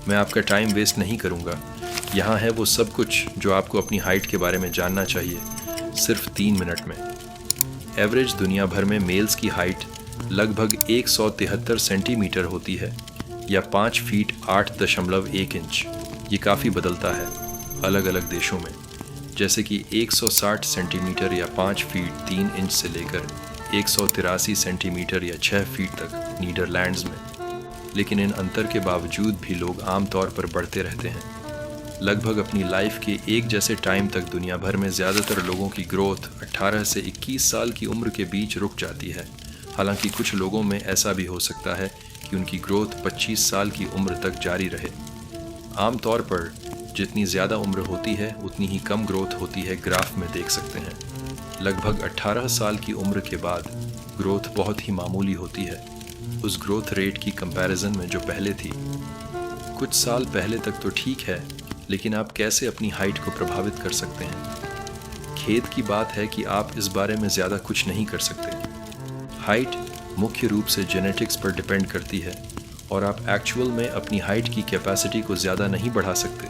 मैं आपका time waste नहीं करूँगा। यहाँ है वो सब कुछ जो आपको अपनी हाइट के बारे में जानना चाहिए, सिर्फ 3 मिनट में। एवरेज दुनिया भर में मेल्स की हाइट लगभग 173 सेंटीमीटर होती है या 5 फीट 8.1 इंच। ये काफ़ी बदलता है अलग अलग देशों में, जैसे कि 160 सेंटीमीटर या 5 फीट 3 इंच से लेकर 183 सेंटीमीटर या 6 फीट तक नीदरलैंड्स में। लेकिन इन अंतर के बावजूद भी लोग आमतौर पर बढ़ते रहते हैं। लगभग अपनी लाइफ के एक जैसे टाइम तक दुनिया भर में ज़्यादातर लोगों की ग्रोथ 18 से 21 साल की उम्र के बीच रुक जाती है। हालांकि कुछ लोगों में ऐसा भी हो सकता है कि उनकी ग्रोथ 25 साल की उम्र तक जारी रहे। आमतौर पर जितनी ज़्यादा उम्र होती है उतनी ही कम ग्रोथ होती है, ग्राफ में देख सकते हैं। लगभग 18 साल की उम्र के बाद ग्रोथ बहुत ही मामूली होती है, उस ग्रोथ रेट की कंपैरिजन में जो पहले थी। कुछ साल पहले तक तो ठीक है, लेकिन आप कैसे अपनी हाइट को प्रभावित कर सकते हैं? खेद की बात है कि आप इस बारे में ज़्यादा कुछ नहीं कर सकते। हाइट मुख्य रूप से जेनेटिक्स पर डिपेंड करती है और आप एक्चुअल में अपनी हाइट की कैपेसिटी को ज़्यादा नहीं बढ़ा सकते।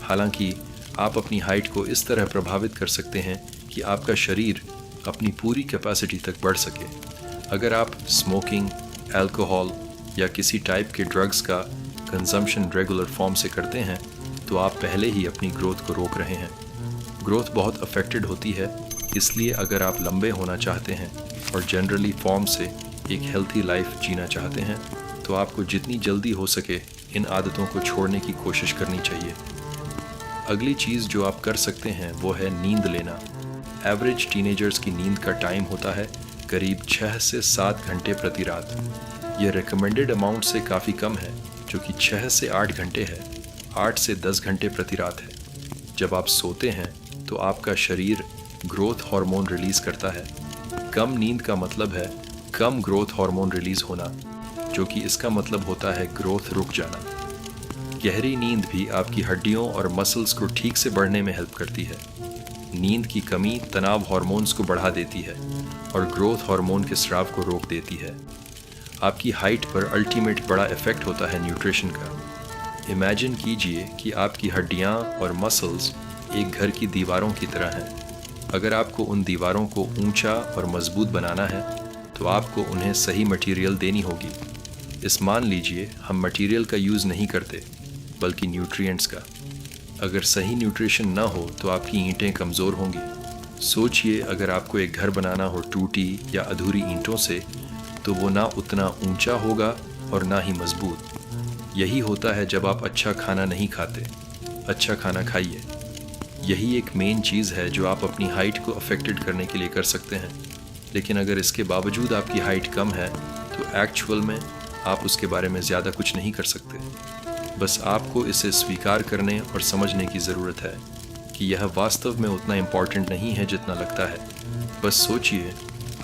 हालांकि आप अपनी हाइट को इस तरह प्रभावित कर सकते हैं कि आपका शरीर अपनी पूरी कैपेसिटी तक बढ़ सके। अगर आप स्मोकिंग, अल्कोहल या किसी टाइप के ड्रग्स का कंजम्पशन रेगुलर फॉर्म से करते हैं तो आप पहले ही अपनी ग्रोथ को रोक रहे हैं। ग्रोथ बहुत अफेक्टेड होती है, इसलिए अगर आप लंबे होना चाहते हैं और जनरली फॉर्म से एक हेल्थी लाइफ जीना चाहते हैं तो आपको जितनी जल्दी हो सके इन आदतों को छोड़ने की कोशिश करनी चाहिए। अगली चीज़ जो आप कर सकते हैं वो है नींद लेना। एवरेज टीनेजर्स की नींद का टाइम होता है करीब 6 से 7 घंटे प्रति रात। यह रिकमेंडेड अमाउंट से काफ़ी कम है, जो कि 6 से 8 घंटे है। 8 से 10 घंटे प्रति रात है। जब आप सोते हैं तो आपका शरीर ग्रोथ हार्मोन रिलीज़ करता है। कम नींद का मतलब है कम ग्रोथ हार्मोन रिलीज़ होना, जो कि इसका मतलब होता है ग्रोथ रुक जाना। गहरी नींद भी आपकी हड्डियों और मसल्स को ठीक से बढ़ने में हेल्प करती है। नींद की कमी तनाव हार्मोन्स को बढ़ा देती है और ग्रोथ हार्मोन के स्राव को रोक देती है। आपकी हाइट पर अल्टीमेट बड़ा इफेक्ट होता है न्यूट्रिशन का। इमेजिन कीजिए कि आपकी हड्डियाँ और मसल्स एक घर की दीवारों की तरह हैं। अगर आपको उन दीवारों को ऊंचा और मजबूत बनाना है तो आपको उन्हें सही मटेरियल देनी होगी। इस मान लीजिए हम मटेरियल का यूज़ नहीं करते बल्कि न्यूट्रिएंट्स का। अगर सही न्यूट्रिशन न हो तो आपकी ईंटें कमज़ोर होंगी। सोचिए अगर आपको एक घर बनाना हो टूटी या अधूरी ईंटों से, तो वो ना उतना ऊंचा होगा और ना ही मजबूत। यही होता है जब आप अच्छा खाना नहीं खाते। अच्छा खाना खाइए। यही एक मेन चीज़ है जो आप अपनी हाइट को अफेक्टेड करने के लिए कर सकते हैं। लेकिन अगर इसके बावजूद आपकी हाइट कम है तो एक्चुअल में आप उसके बारे में ज़्यादा कुछ नहीं कर सकते। बस आपको इसे स्वीकार करने और समझने की ज़रूरत है कि यह वास्तव में उतना इम्पॉर्टेंट नहीं है जितना लगता है। बस सोचिए,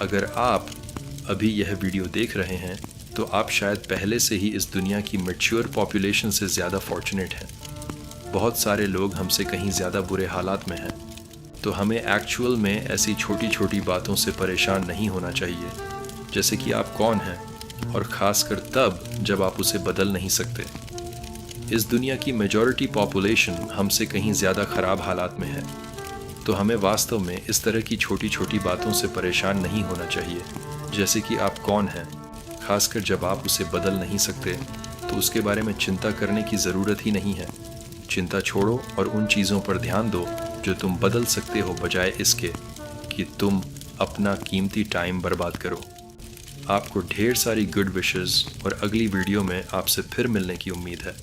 अगर आप अभी यह वीडियो देख रहे हैं तो आप शायद पहले से ही इस दुनिया की मैच्योर पॉपुलेशन से ज़्यादा फॉर्चुनेट हैं। बहुत सारे लोग हमसे कहीं ज़्यादा बुरे हालात में हैं, तो हमें एक्चुअल में ऐसी छोटी छोटी बातों से परेशान नहीं होना चाहिए, जैसे कि आप कौन हैं, और ख़ासकर तब जब आप उसे बदल नहीं सकते। इस दुनिया की मेजॉरिटी पॉपुलेशन हमसे कहीं ज़्यादा ख़राब हालात में है, तो हमें वास्तव में इस तरह की छोटी छोटी बातों से परेशान नहीं होना चाहिए, जैसे कि आप कौन हैं। खासकर जब आप उसे बदल नहीं सकते तो उसके बारे में चिंता करने की ज़रूरत ही नहीं है। चिंता छोड़ो और उन चीज़ों पर ध्यान दो जो तुम बदल सकते हो, बजाय इसके कि तुम अपना कीमती टाइम बर्बाद करो। आपको ढेर सारी गुड विशेस और अगली वीडियो में आपसे फिर मिलने की उम्मीद है।